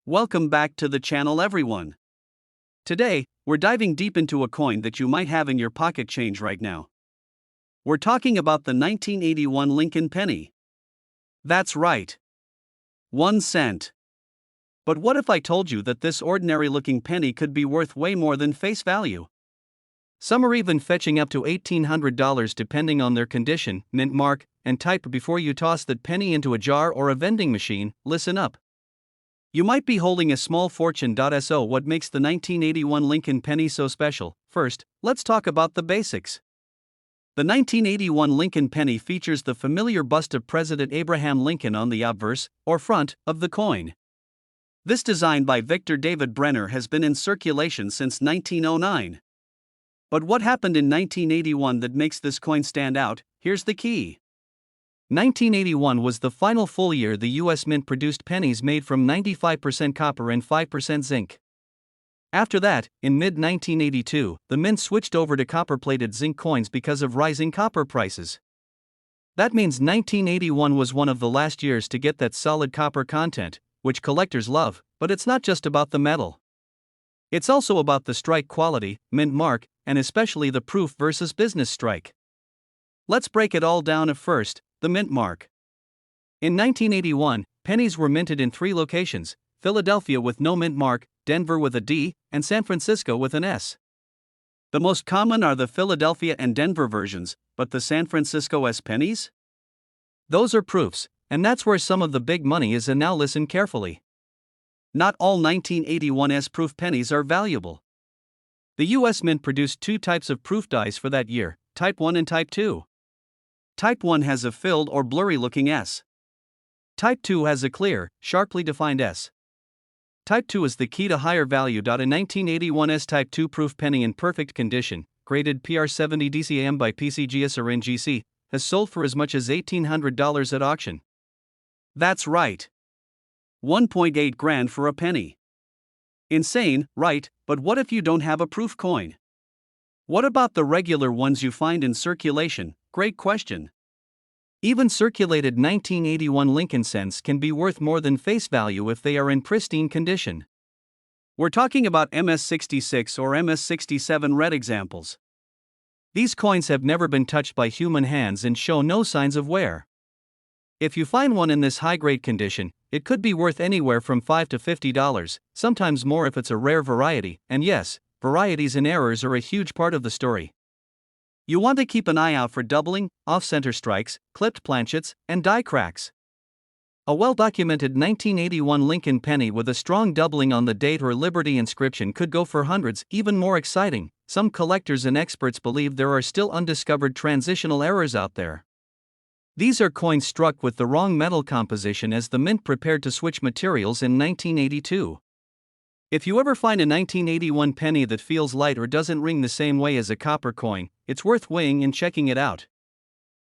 Welcome back to the channel, everyone. Today, we're diving deep into a coin that you might have in your pocket change right now. We're talking about the 1981 Lincoln penny. That's right. 1 cent. But what if I told you that this ordinary-looking penny could be worth way more than face value? Some are even fetching up to $1,800 depending on their condition, mint mark, and type. Before you toss that penny into a jar or a vending machine, listen up. You might be holding a small fortune. So what makes the 1981 Lincoln penny so special? First, let's talk about the basics. The 1981 Lincoln penny features the familiar bust of President Abraham Lincoln on the obverse, or front, of the coin. This design by Victor David Brenner has been in circulation since 1909. But what happened in 1981 that makes this coin stand out? Here's the key. 1981 was the final full year the U.S. Mint produced pennies made from 95% copper and 5% zinc. After that, in mid-1982, the Mint switched over to copper-plated zinc coins because of rising copper prices. That means 1981 was one of the last years to get that solid copper content, which collectors love, but it's not just about the metal. It's also about the strike quality, mint mark, and especially the proof versus business strike. Let's break it all down. At first, the mint mark. In 1981, pennies were minted in 3 locations: Philadelphia with no mint mark, Denver with a D, and San Francisco with an S. The most common are the Philadelphia and Denver versions, but the San Francisco S pennies? Those are proofs, and that's where some of the big money is. And now listen carefully. Not all 1981 S proof pennies are valuable. The U.S. Mint produced 2 types of proof dies for that year, Type 1 and Type 2. Type 1 has a filled or blurry-looking S. Type 2 has a clear, sharply defined S. Type 2 is the key to higher value. A 1981 S Type 2 proof penny in perfect condition, graded PR70 DCAM by PCGS or NGC, has sold for as much as $1,800 at auction. That's right. 1.8 grand for a penny. Insane, right? But what if you don't have a proof coin? What about the regular ones you find in circulation? Great question. Even circulated 1981 Lincoln cents can be worth more than face value if they are in pristine condition. We're talking about MS66 or MS67 red examples. These coins have never been touched by human hands and show no signs of wear. If you find one in this high-grade condition, it could be worth anywhere from $5 to $50, sometimes more if it's a rare variety, and yes, varieties and errors are a huge part of the story. You want to keep an eye out for doubling, off-center strikes, clipped planchets, and die cracks. A well-documented 1981 Lincoln penny with a strong doubling on the date or Liberty inscription could go for hundreds. Even more exciting, some collectors and experts believe there are still undiscovered transitional errors out there. These are coins struck with the wrong metal composition as the Mint prepared to switch materials in 1982. If you ever find a 1981 penny that feels light or doesn't ring the same way as a copper coin, it's worth weighing and checking it out.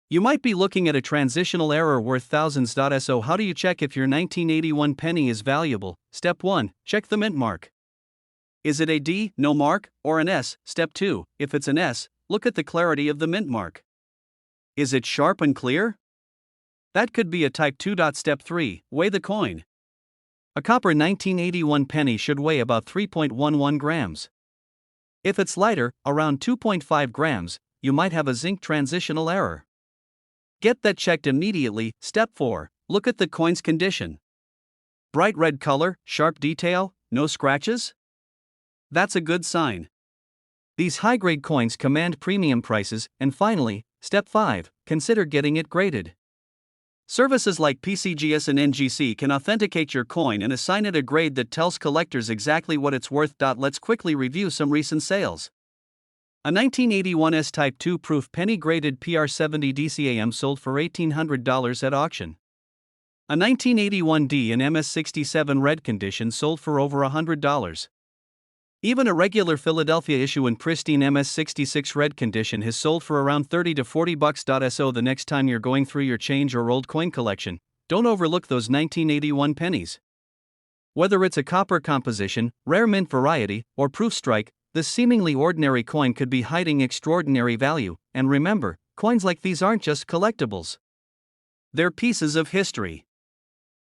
You might be looking at a transitional error worth thousands. So how do you check if your 1981 penny is valuable? Step 1. Check the mint mark. Is it a D, no mark, or an S? Step 2. If it's an S, look at the clarity of the mint mark. Is it sharp and clear? That could be a Type 2. Step 3. Weigh the coin. A copper 1981 penny should weigh about 3.11 grams. If it's lighter, around 2.5 grams, you might have a zinc transitional error. Get that checked immediately. Step 4. Look at the coin's condition. Bright red color, sharp detail, no scratches? That's a good sign. These high-grade coins command premium prices. And finally, Step 5. Consider getting it graded. Services like PCGS and NGC can authenticate your coin and assign it a grade that tells collectors exactly what it's worth. Let's quickly review some recent sales. A 1981 S Type 2 proof penny graded PR70 DCAM sold for $1,800 at auction. A 1981 D in MS67 red condition sold for over $100. Even a regular Philadelphia issue in pristine MS66 red condition has sold for around $30 to $40. So the next time you're going through your change or old coin collection, don't overlook those 1981 pennies. Whether it's a copper composition, rare mint variety, or proof strike, this seemingly ordinary coin could be hiding extraordinary value. And remember, coins like these aren't just collectibles. They're pieces of history.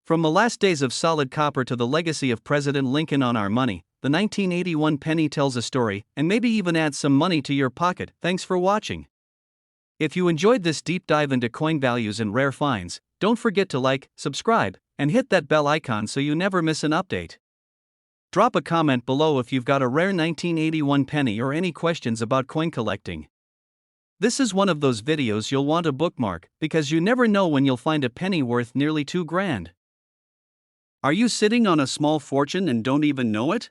From the last days of solid copper to the legacy of President Lincoln on our money, the 1981 penny tells a story and maybe even adds some money to your pocket. Thanks for watching. If you enjoyed this deep dive into coin values and rare finds, don't forget to like, subscribe, and hit that bell icon so you never miss an update. Drop a comment below if you've got a rare 1981 penny or any questions about coin collecting. This is one of those videos you'll want to bookmark because you never know when you'll find a penny worth nearly $2,000. Are you sitting on a small fortune and don't even know it?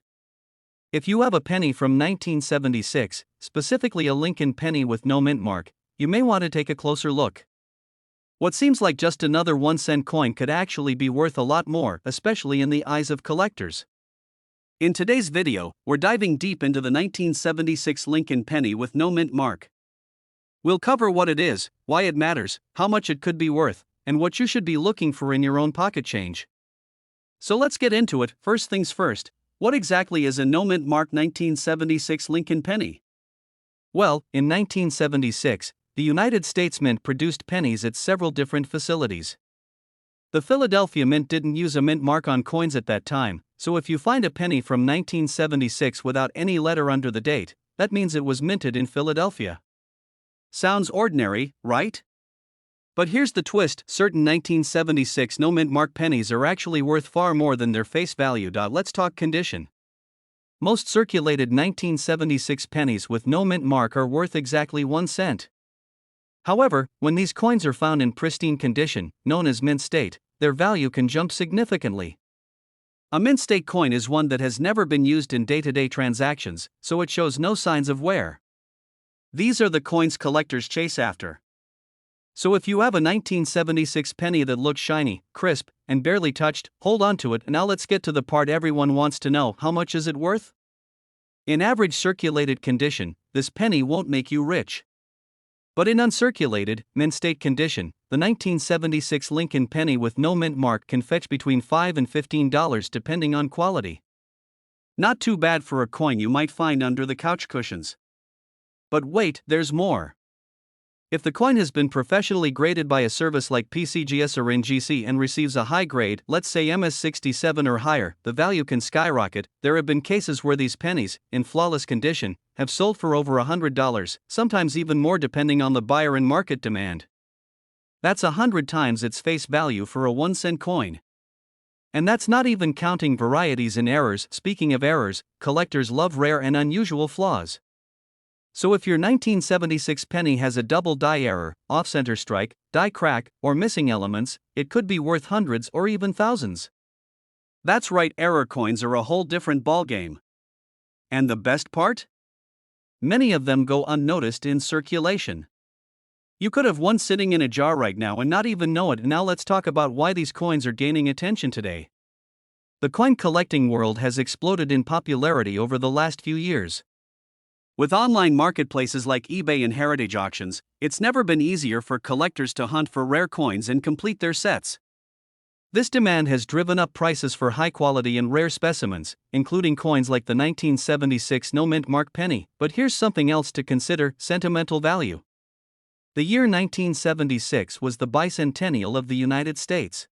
If you have a penny from 1976, specifically a Lincoln penny with no mint mark, you may want to take a closer look. What seems like just another 1-cent coin could actually be worth a lot more, especially in the eyes of collectors. In today's video, we're diving deep into the 1976 Lincoln penny with no mint mark. We'll cover what it is, why it matters, how much it could be worth, and what you should be looking for in your own pocket change. So let's get into it. First things first, what exactly is a no mint mark 1976 Lincoln penny? Well, in 1976, the United States Mint produced pennies at several different facilities. The Philadelphia Mint didn't use a mint mark on coins at that time, so if you find a penny from 1976 without any letter under the date, that means it was minted in Philadelphia. Sounds ordinary, right? But here's the twist: certain 1976 no mint mark pennies are actually worth far more than their face value. Let's talk condition. Most circulated 1976 pennies with no mint mark are worth exactly 1 cent. However, when these coins are found in pristine condition, known as mint state, their value can jump significantly. A mint state coin is one that has never been used in day-to-day transactions, so it shows no signs of wear. These are the coins collectors chase after. So if you have a 1976 penny that looks shiny, crisp, and barely touched, hold on to it. Now let's get to the part everyone wants to know: how much is it worth? In average circulated condition, this penny won't make you rich. But in uncirculated, mint state condition, the 1976 Lincoln penny with no mint mark can fetch between $5 and $15 depending on quality. Not too bad for a coin you might find under the couch cushions. But wait, there's more. If the coin has been professionally graded by a service like PCGS or NGC and receives a high grade, let's say MS67 or higher, the value can skyrocket. There have been cases where these pennies, in flawless condition, have sold for over $100, sometimes even more depending on the buyer and market demand. That's 100 times its face value for a 1-cent coin. And that's not even counting varieties and errors. Speaking of errors, collectors love rare and unusual flaws. So if your 1976 penny has a double die error, off-center strike, die crack, or missing elements, it could be worth hundreds or even thousands. That's right, error coins are a whole different ballgame. And the best part? Many of them go unnoticed in circulation. You could have one sitting in a jar right now and not even know it. Now let's talk about why these coins are gaining attention today. The coin collecting world has exploded in popularity over the last few years. With online marketplaces like eBay and heritage auctions, it's never been easier for collectors to hunt for rare coins and complete their sets. This demand has driven up prices for high-quality and rare specimens, including coins like the 1976 no mint mark penny. But here's something else to consider: sentimental value. The year 1976 was the bicentennial of the United States.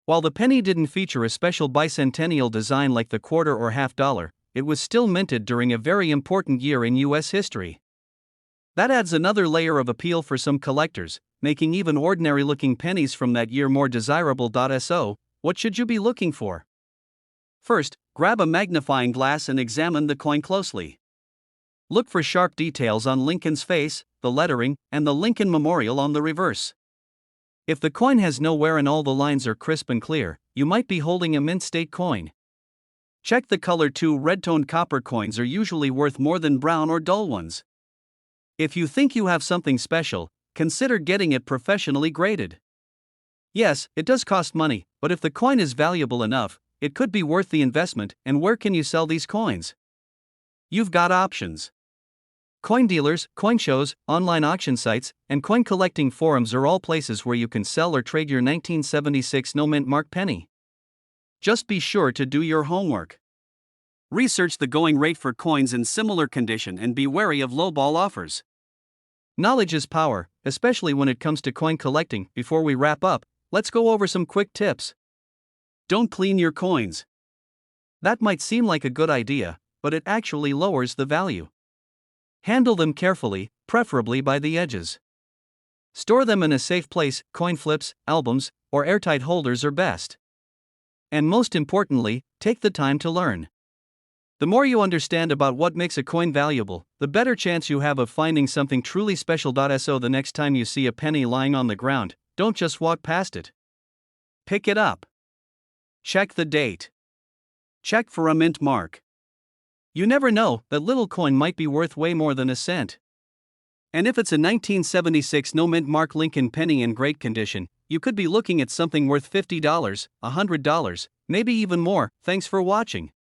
While the penny didn't feature a special bicentennial design like the quarter or half dollar, it was still minted during a very important year in U.S. history. That adds another layer of appeal for some collectors, making even ordinary-looking pennies from that year more desirable. So, what should you be looking for? First, grab a magnifying glass and examine the coin closely. Look for sharp details on Lincoln's face, the lettering, and the Lincoln Memorial on the reverse. If the coin has no wear and all the lines are crisp and clear, you might be holding a mint state coin. Check the color too. Red-toned copper coins are usually worth more than brown or dull ones. If you think you have something special, consider getting it professionally graded. Yes, it does cost money, but if the coin is valuable enough, it could be worth the investment. And where can you sell these coins? You've got options. Coin dealers, coin shows, online auction sites, and coin collecting forums are all places where you can sell or trade your 1976 no mint mark penny. Just be sure to do your homework. Research the going rate for coins in similar condition and be wary of lowball offers. Knowledge is power, especially when it comes to coin collecting. Before we wrap up, let's go over some quick tips. Don't clean your coins. That might seem like a good idea, but it actually lowers the value. Handle them carefully, preferably by the edges. Store them in a safe place. Coin flips, albums, or airtight holders are best. And most importantly, take the time to learn. The more you understand about what makes a coin valuable, the better chance you have of finding something truly special. So the next time you see a penny lying on the ground, don't just walk past it. Pick it up. Check the date. Check for a mint mark. You never know, that little coin might be worth way more than a cent. And if it's a 1976 no mint mark Lincoln penny in great condition, you could be looking at something worth $50, $100, maybe even more. Thanks for watching.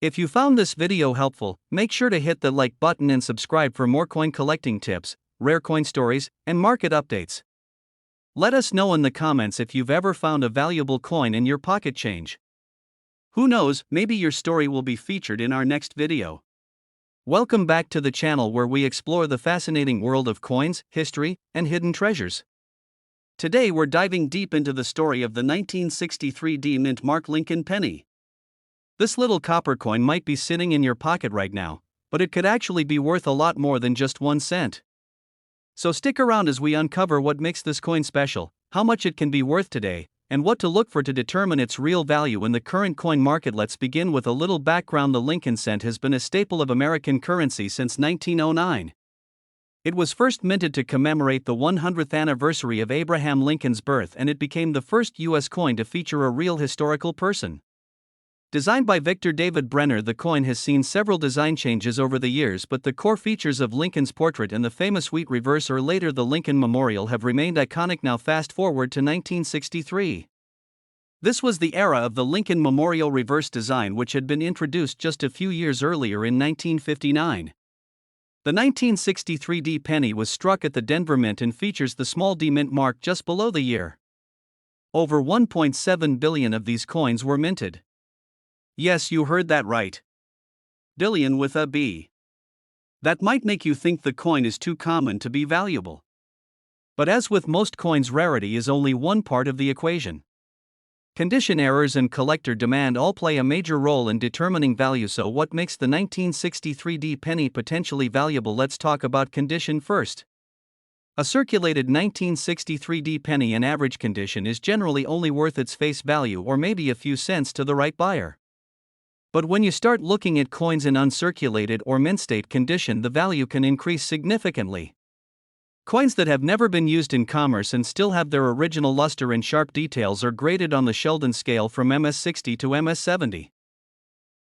If you found this video helpful, make sure to hit the like button and subscribe for more coin collecting tips, rare coin stories, and market updates. Let us know in the comments if you've ever found a valuable coin in your pocket change. Who knows, maybe your story will be featured in our next video. Welcome back to the channel where we explore the fascinating world of coins, history, and hidden treasures. Today we're diving deep into the story of the 1963 D mint mark Lincoln penny. This little copper coin might be sitting in your pocket right now, but it could actually be worth a lot more than just 1 cent. So stick around as we uncover what makes this coin special, how much it can be worth today, and what to look for to determine its real value in the current coin market. Let's begin with a little background. The Lincoln cent has been a staple of American currency since 1909. It was first minted to commemorate the 100th anniversary of Abraham Lincoln's birth, and it became the first U.S. coin to feature a real historical person. Designed by Victor David Brenner, the coin has seen several design changes over the years, but the core features of Lincoln's portrait and the famous wheat reverse, or later the Lincoln Memorial, have remained iconic. Now fast forward to 1963. This was the era of the Lincoln Memorial reverse design, which had been introduced just a few years earlier in 1959. The 1963 D penny was struck at the Denver Mint and features the small D mint mark just below the year. Over 1.7 billion of these coins were minted. Yes, you heard that right. Billion with a B. That might make you think the coin is too common to be valuable. But as with most coins, rarity is only one part of the equation. Condition errors and collector demand all play a major role in determining value. So what makes the 1963 D penny potentially valuable? Let's talk about condition first. A circulated 1963 D penny in average condition is generally only worth its face value, or maybe a few cents to the right buyer. But when you start looking at coins in uncirculated or mint state condition, the value can increase significantly. Coins that have never been used in commerce and still have their original luster and sharp details are graded on the Sheldon scale from MS60 to MS70.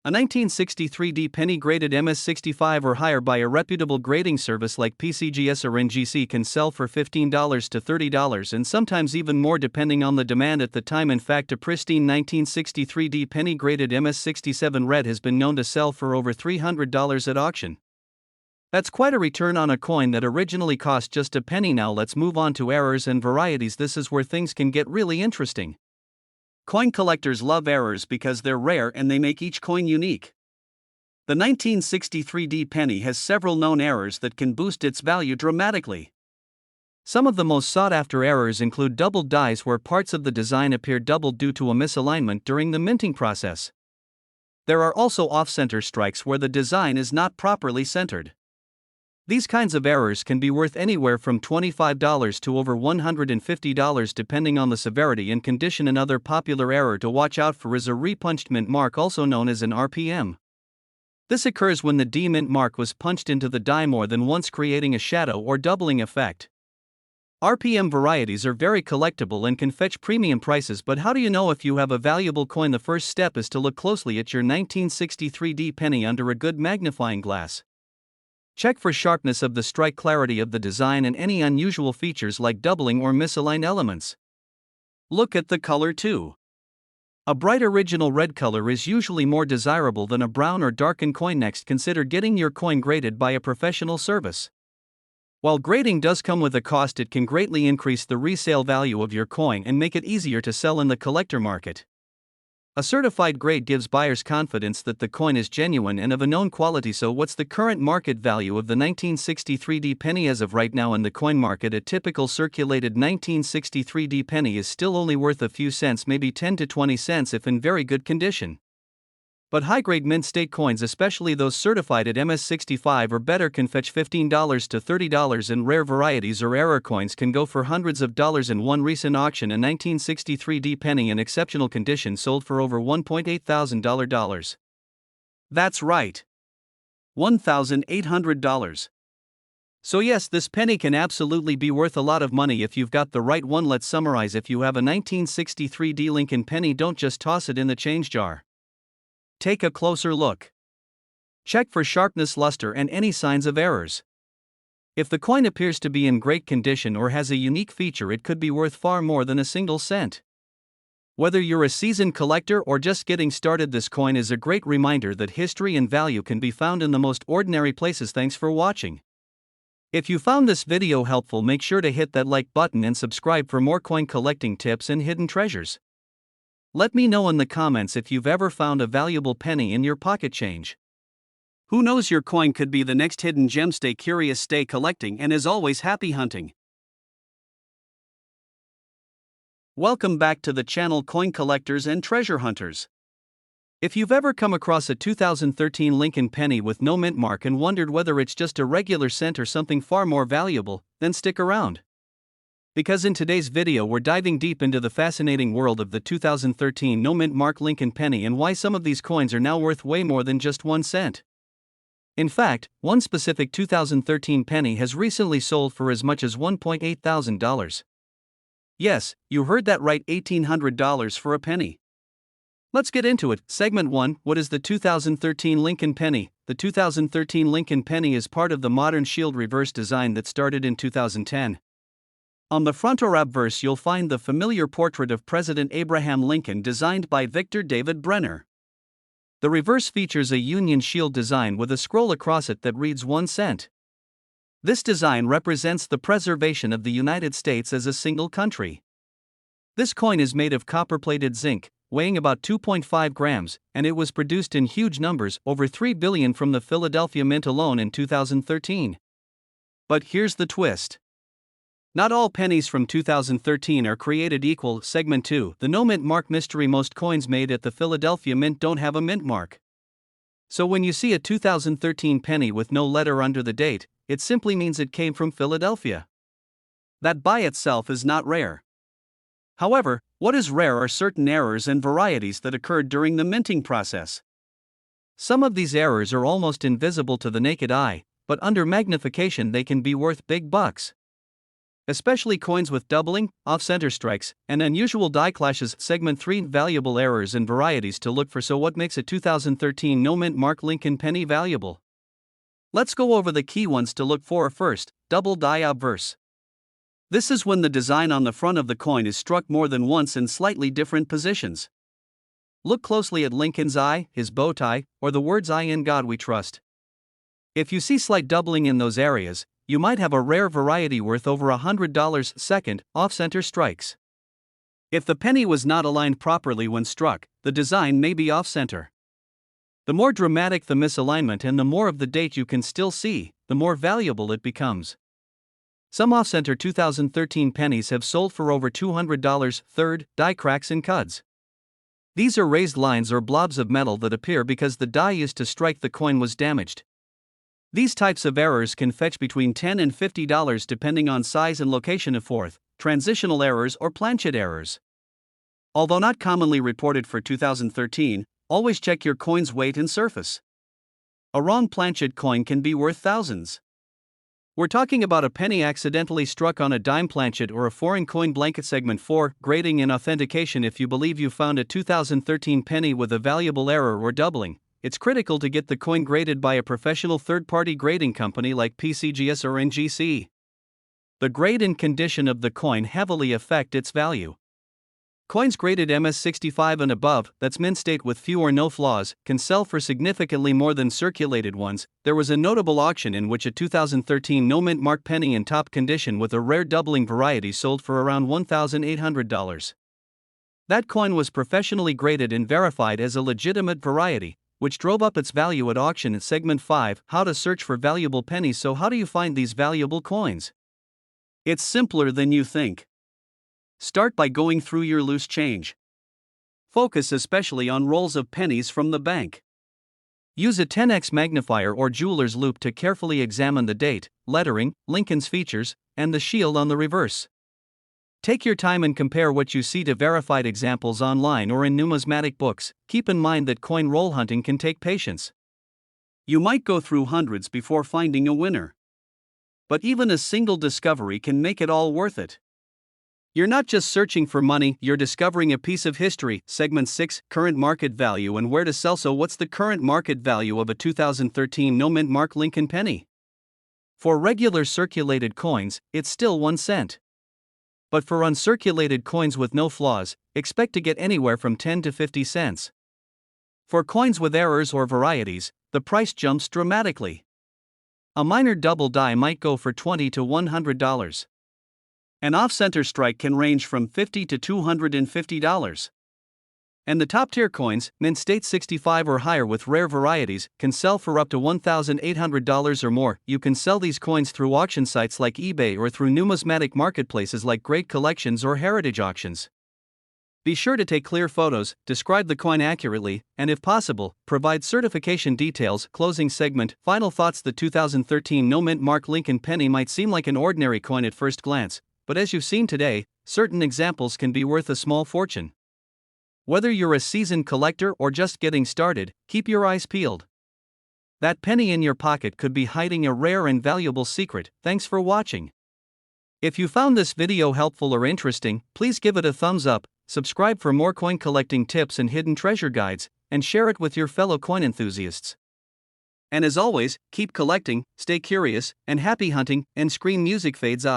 A 1963 D penny graded MS65 or higher by a reputable grading service like PCGS or NGC can sell for $15 to $30 and sometimes even more depending on the demand at the time. In fact, a pristine 1963 D penny graded MS67 red has been known to sell for over $300 at auction. That's quite a return on a coin that originally cost just a penny. Now let's move on to errors and varieties. This is where things can get really interesting. Coin collectors love errors because they're rare and they make each coin unique. The 1963 D penny has several known errors that can boost its value dramatically. Some of the most sought-after errors include doubled dies, where parts of the design appear doubled due to a misalignment during the minting process. There are also off-center strikes where the design is not properly centered. These kinds of errors can be worth anywhere from $25 to over $150 depending on the severity and condition. Another popular error to watch out for is a repunched mint mark, also known as an RPM. This occurs when the D mint mark was punched into the die more than once, creating a shadow or doubling effect. RPM varieties are very collectible and can fetch premium prices, but how do you know if you have a valuable coin? The first step is to look closely at your 1963 D penny under a good magnifying glass. Check for sharpness of the strike, clarity of the design, and any unusual features like doubling or misaligned elements. Look at the color too. A bright original red color is usually more desirable than a brown or darkened coin. Next, consider getting your coin graded by a professional service. While grading does come with a cost, it can greatly increase the resale value of your coin and make it easier to sell in the collector market. A certified grade gives buyers confidence that the coin is genuine and of a known quality. So, what's the current market value of the 1963D penny as of right now in the coin market? A typical circulated 1963D penny is still only worth a few cents, maybe 10 to 20 cents if in very good condition. But high-grade mint state coins, especially those certified at MS65 or better, can fetch $15 to $30, and rare varieties or error coins can go for hundreds of dollars. In one recent auction, a 1963D penny in exceptional condition sold for over $1.8 thousand. That's right, $1,800. So yes, this penny can absolutely be worth a lot of money if you've got the right one. Let's summarize. If you have a 1963D Lincoln penny, don't just toss it in the change jar. Take a closer look. Check for sharpness, luster, and any signs of errors. If the coin appears to be in great condition or has a unique feature, it could be worth far more than a single cent. Whether you're a seasoned collector or just getting started, this coin is a great reminder that history and value can be found in the most ordinary places. Thanks for watching. If you found this video helpful, make sure to hit that like button and subscribe for more coin collecting tips and hidden treasures. Let me know in the comments if you've ever found a valuable penny in your pocket change. Who knows, your coin could be the next hidden gem. Stay curious, stay collecting, and as always, happy hunting. Welcome back to the channel, coin collectors and treasure hunters. If you've ever come across a 2013 Lincoln penny with no mint mark and wondered whether it's just a regular cent or something far more valuable, then stick around. Because in today's video we're diving deep into the fascinating world of the 2013 no mint mark Lincoln penny and why some of these coins are now worth way more than just 1 cent. In fact, one specific 2013 penny has recently sold for as much as $1.8 thousand. Yes, you heard that right, $1,800 for a penny. Let's get into it. Segment 1. What is the 2013 Lincoln penny? The 2013 Lincoln penny is part of the modern shield reverse design that started in 2010. On the front or obverse, you'll find the familiar portrait of President Abraham Lincoln designed by Victor David Brenner. The reverse features a Union shield design with a scroll across it that reads 1 cent. This design represents the preservation of the United States as a single country. This coin is made of copper-plated zinc, weighing about 2.5 grams, and it was produced in huge numbers, over 3 billion from the Philadelphia Mint alone in 2013. But here's the twist. Not all pennies from 2013 are created equal. Segment 2. The no mint mark mystery. Most coins made at the Philadelphia Mint don't have a mint mark. So when you see a 2013 penny with no letter under the date, it simply means it came from Philadelphia. That by itself is not rare. However, what is rare are certain errors and varieties that occurred during the minting process. Some of these errors are almost invisible to the naked eye, but under magnification they can be worth big bucks. Especially coins with doubling, off-center strikes, and unusual die clashes. Segment 3. Valuable errors and varieties to look for. So what makes a 2013 no mint mark Lincoln penny valuable? Let's go over the key ones to look for. First, double die obverse. This is when the design on the front of the coin is struck more than once in slightly different positions. Look closely at Lincoln's eye, his bow tie, or the words "I in God we trust." If you see slight doubling in those areas, you might have a rare variety worth over $100. Second, off-center strikes. If the penny was not aligned properly when struck, the design may be off-center. The more dramatic the misalignment and the more of the date you can still see, the more valuable it becomes. Some off-center 2013 pennies have sold for over $200. Third, die cracks and cuds. These are raised lines or blobs of metal that appear because the die used to strike the coin was damaged. These types of errors can fetch between $10 and $50 depending on size and location. Fourth, transitional errors or planchet errors. Although not commonly reported for 2013, always check your coin's weight and surface. A wrong planchet coin can be worth thousands. We're talking about a penny accidentally struck on a dime planchet or a foreign coin blanket. Segment 4. Grading and authentication. If you believe you found a 2013 penny with a valuable error or doubling, it's critical to get the coin graded by a professional third-party grading company like PCGS or NGC. The grade and condition of the coin heavily affect its value. Coins graded MS65 and above, that's mint state with few or no flaws, can sell for significantly more than circulated ones. There was a notable auction in which a 2013 no mint mark penny in top condition with a rare doubling variety sold for around $1,800. That coin was professionally graded and verified as a legitimate variety, which drove up its value at auction in Segment 5, How to Search for Valuable Pennies. So how do you find these valuable coins? It's simpler than you think. Start by going through your loose change. Focus especially on rolls of pennies from the bank. Use a 10x magnifier or jeweler's loupe to carefully examine the date, lettering, Lincoln's features, and the shield on the reverse. Take your time and compare what you see to verified examples online or in numismatic books. Keep in mind that coin roll hunting can take patience. You might go through hundreds before finding a winner. But even a single discovery can make it all worth it. You're not just searching for money, you're discovering a piece of history. Segment 6, Current Market Value and Where to Sell. So what's the current market value of a 2013 no-mint mark Lincoln penny? For regular circulated coins, it's still 1 cent. But for uncirculated coins with no flaws, expect to get anywhere from 10 to 50 cents. For coins with errors or varieties, the price jumps dramatically. A minor double die might go for $20 to $100. An off-center strike can range from $50 to $250. And the top-tier coins, mint state 65 or higher with rare varieties, can sell for up to $1,800 or more. You can sell these coins through auction sites like eBay or through numismatic marketplaces like Great Collections or Heritage Auctions. Be sure to take clear photos, describe the coin accurately, and if possible, provide certification details. Closing segment. Final thoughts. The 2013 no-mint mark Lincoln penny might seem like an ordinary coin at first glance, but as you've seen today, certain examples can be worth a small fortune. Whether you're a seasoned collector or just getting started, keep your eyes peeled. That penny in your pocket could be hiding a rare and valuable secret. Thanks for watching. If you found this video helpful or interesting, please give it a thumbs up, subscribe for more coin collecting tips and hidden treasure guides, and share it with your fellow coin enthusiasts. And as always, keep collecting, stay curious, and happy hunting, and screen music fades.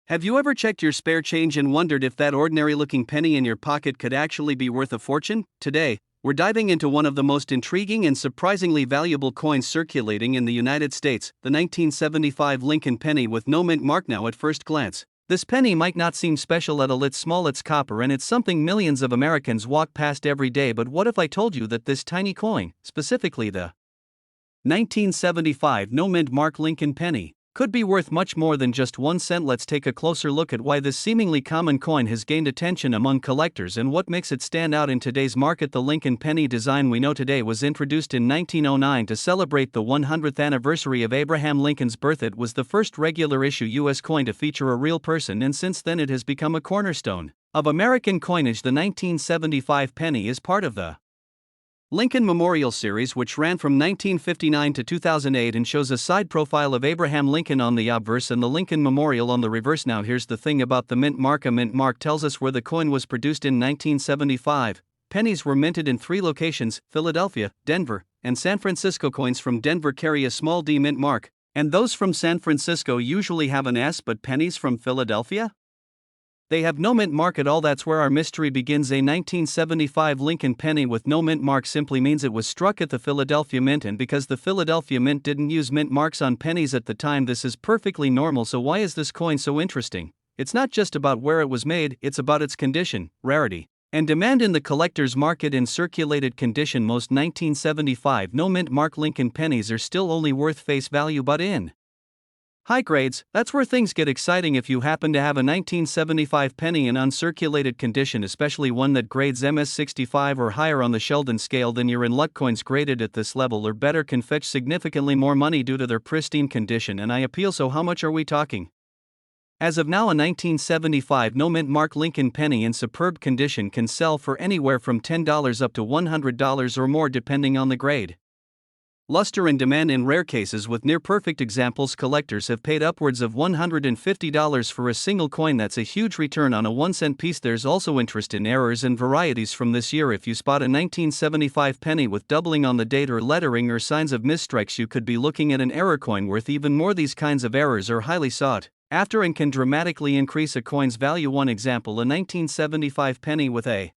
Have you ever checked your spare change and wondered if that ordinary-looking penny in your pocket could actually be worth a fortune? Today, we're diving into one of the most intriguing and surprisingly valuable coins circulating in the United States, the 1975 Lincoln penny with no mint mark. Now at first glance, this penny might not seem special at all. It's small, it's copper, and it's something millions of Americans walk past every day. But what if I told you that this tiny coin, specifically the 1975 no mint mark Lincoln penny, could be worth much more than just 1 cent? Let's take a closer look at why this seemingly common coin has gained attention among collectors and what makes it stand out in today's market. The Lincoln penny design we know today was introduced in 1909 to celebrate the 100th anniversary of Abraham Lincoln's birth. It was the first regular issue U.S. coin to feature a real person, and since then it has become a cornerstone of American coinage. The 1975 penny is part of the Lincoln Memorial Series, which ran from 1959 to 2008 and shows a side profile of Abraham Lincoln on the obverse and the Lincoln Memorial on the reverse. Now here's the thing about the mint mark. A mint mark tells us where the coin was produced in 1975. Pennies were minted in 3 locations, Philadelphia, Denver, and San Francisco. Coins from Denver carry a small D mint mark, and those from San Francisco usually have an S, but pennies from Philadelphia? They have no mint mark at all. That's where our mystery begins. A 1975 Lincoln penny with no mint mark simply means it was struck at the Philadelphia Mint, and because the Philadelphia Mint didn't use mint marks on pennies at the time, this is perfectly normal. So why is this coin so interesting? It's not just about where it was made, it's about its condition, rarity, and demand in the collector's market. In circulated condition, most 1975 no mint mark Lincoln pennies are still only worth face value, but in high grades, that's where things get exciting. If you happen to have a 1975 penny in uncirculated condition, especially one that grades MS65 or higher on the Sheldon scale, then you're in luck. Coins graded at this level or better can fetch significantly more money due to their pristine condition and eye appeal. So how much are we talking? As of now, a 1975 no mint mark Lincoln penny in superb condition can sell for anywhere from $10 up to $100 or more depending on the grade, luster, and demand. In rare cases with near-perfect examples, collectors have paid upwards of $150 for a single coin. That's a huge return on a 1-cent piece. There's also interest in errors and varieties from this year. If you spot a 1975 penny with doubling on the date or lettering or signs of misstrikes, you could be looking at an error coin worth even more. These kinds of errors are highly sought after and can dramatically increase a coin's value. One example, a 1975 penny with a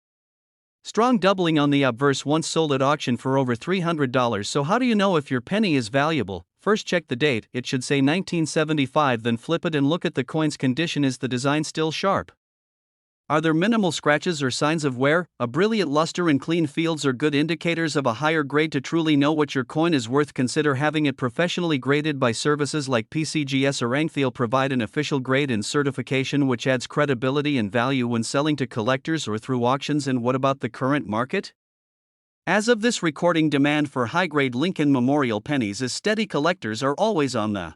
strong doubling on the obverse once sold at auction for over $300. So how do you know if your penny is valuable? First, check the date. It should say 1975, then flip it and look at the coin's condition. Is the design still sharp? Are there minimal scratches or signs of wear? A brilliant luster and clean fields are good indicators of a higher grade. To truly know what your coin is worth, consider having it professionally graded by services like PCGS or Zinc. They'll provide an official grade and certification, which adds credibility and value when selling to collectors or through auctions. And what about the current market? As of this recording, demand for high-grade Lincoln Memorial pennies is steady. Collectors are always on the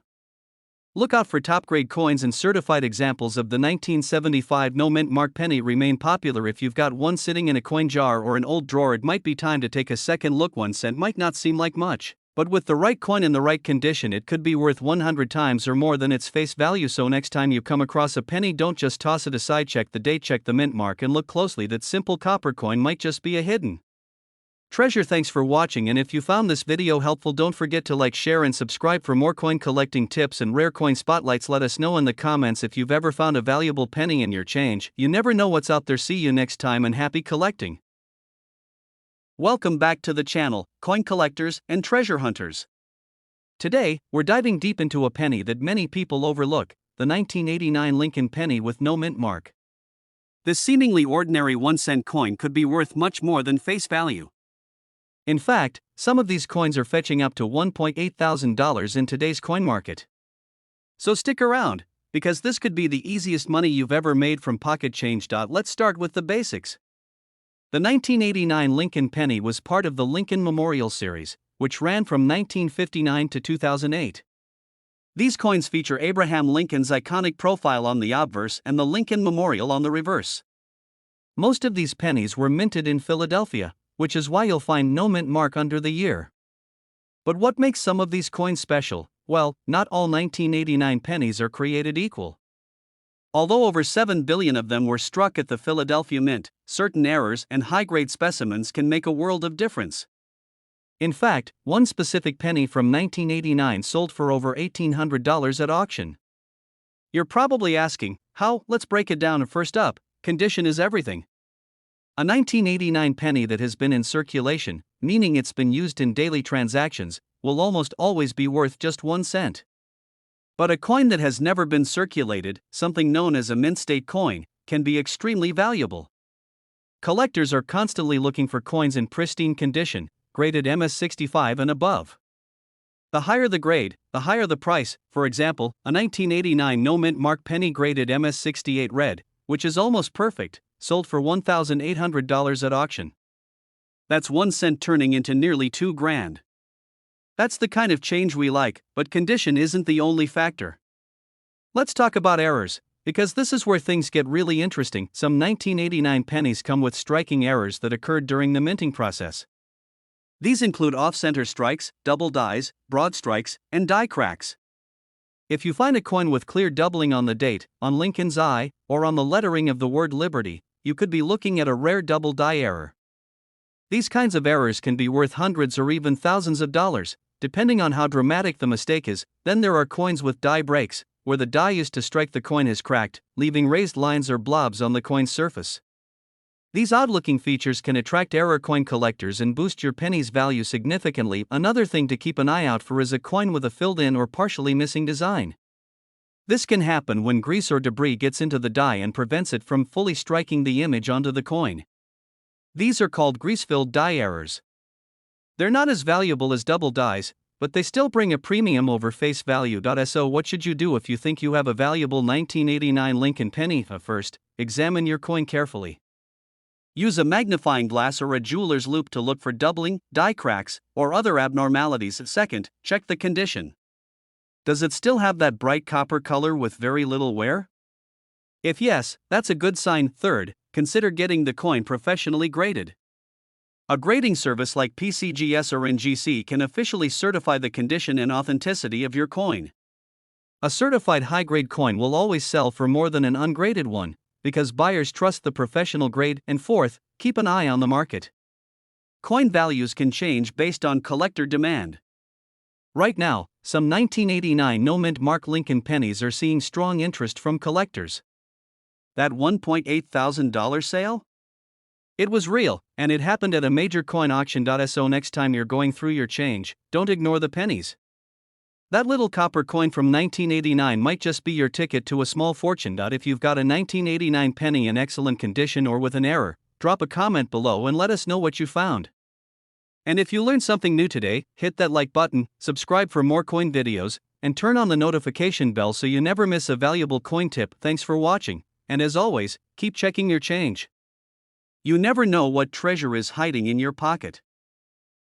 look out for top-grade coins, and certified examples of the 1975 no-mint mark penny remain popular. If you've got one sitting in a coin jar or an old drawer, it might be time to take a second look. 1 cent might not seem like much, but with the right coin in the right condition, it could be worth 100 times or more than its face value. So next time you come across a penny, don't just toss it aside. Check the date, check the mint mark, and look closely. That simple copper coin might just be a hidden treasure. Thanks for watching, and if you found this video helpful, don't forget to like, share, and subscribe for more coin collecting tips and rare coin spotlights. Let us know in the comments if you've ever found a valuable penny in your change. You never know what's out there. See you next time, and happy collecting. Welcome back to the channel, coin collectors and treasure hunters. Today, we're diving deep into a penny that many people overlook, the 1989 Lincoln penny with no mint mark. This seemingly ordinary 1 cent coin could be worth much more than face value. In fact, some of these coins are fetching up to $1,800 in today's coin market. So stick around, because this could be the easiest money you've ever made from pocket change. Let's start with the basics. The 1989 Lincoln penny was part of the Lincoln Memorial series, which ran from 1959 to 2008. These coins feature Abraham Lincoln's iconic profile on the obverse and the Lincoln Memorial on the reverse. Most of these pennies were minted in Philadelphia, which is why you'll find no mint mark under the year. But what makes some of these coins special? Well, not all 1989 pennies are created equal. Although over 7 billion of them were struck at the Philadelphia Mint, certain errors and high-grade specimens can make a world of difference. In fact, one specific penny from 1989 sold for over $1,800 at auction. You're probably asking, how? Let's break it down. First up, condition is everything. A 1989 penny that has been in circulation, meaning it's been used in daily transactions, will almost always be worth just 1 cent. But a coin that has never been circulated, something known as a mint state coin, can be extremely valuable. Collectors are constantly looking for coins in pristine condition, graded MS65 and above. The higher the grade, the higher the price. For example, a 1989 no mint mark penny graded MS68 red, which is almost perfect, sold for $1,800 at auction. That's 1 cent turning into nearly $2,000. That's the kind of change we like, but condition isn't the only factor. Let's talk about errors, because this is where things get really interesting. Some 1989 pennies come with striking errors that occurred during the minting process. These include off-center strikes, double dies, broad strikes, and die cracks. If you find a coin with clear doubling on the date, on Lincoln's eye, or on the lettering of the word Liberty, you could be looking at a rare double die error. These kinds of errors can be worth hundreds or even thousands of dollars, depending on how dramatic the mistake is. Then there are coins with die breaks, where the die used to strike the coin has cracked, leaving raised lines or blobs on the coin's surface. These odd-looking features can attract error coin collectors and boost your penny's value significantly. Another thing to keep an eye out for is a coin with a filled-in or partially missing design. This can happen when grease or debris gets into the die and prevents it from fully striking the image onto the coin. These are called grease-filled die errors. They're not as valuable as double dies, but they still bring a premium over face value. So what should you do if you think you have a valuable 1989 Lincoln penny? First, examine your coin carefully. Use a magnifying glass or a jeweler's loupe to look for doubling, die cracks, or other abnormalities. Second, check the condition. Does it still have that bright copper color with very little wear? If yes, that's a good sign. Third, consider getting the coin professionally graded. A grading service like PCGS or NGC can officially certify the condition and authenticity of your coin. A certified high-grade coin will always sell for more than an ungraded one, because buyers trust the professional grade. And fourth, keep an eye on the market. Coin values can change based on collector demand. Right now, some 1989 no-mint mark Lincoln pennies are seeing strong interest from collectors. That $1,800 sale? It was real, and it happened at a major coin auction. So next time you're going through your change, don't ignore the pennies. That little copper coin from 1989 might just be your ticket to a small fortune. If you've got a 1989 penny in excellent condition or with an error, drop a comment below and let us know what you found. And if you learned something new today, hit that like button, subscribe for more coin videos, and turn on the notification bell so you never miss a valuable coin tip. Thanks for watching, and as always, keep checking your change. You never know what treasure is hiding in your pocket.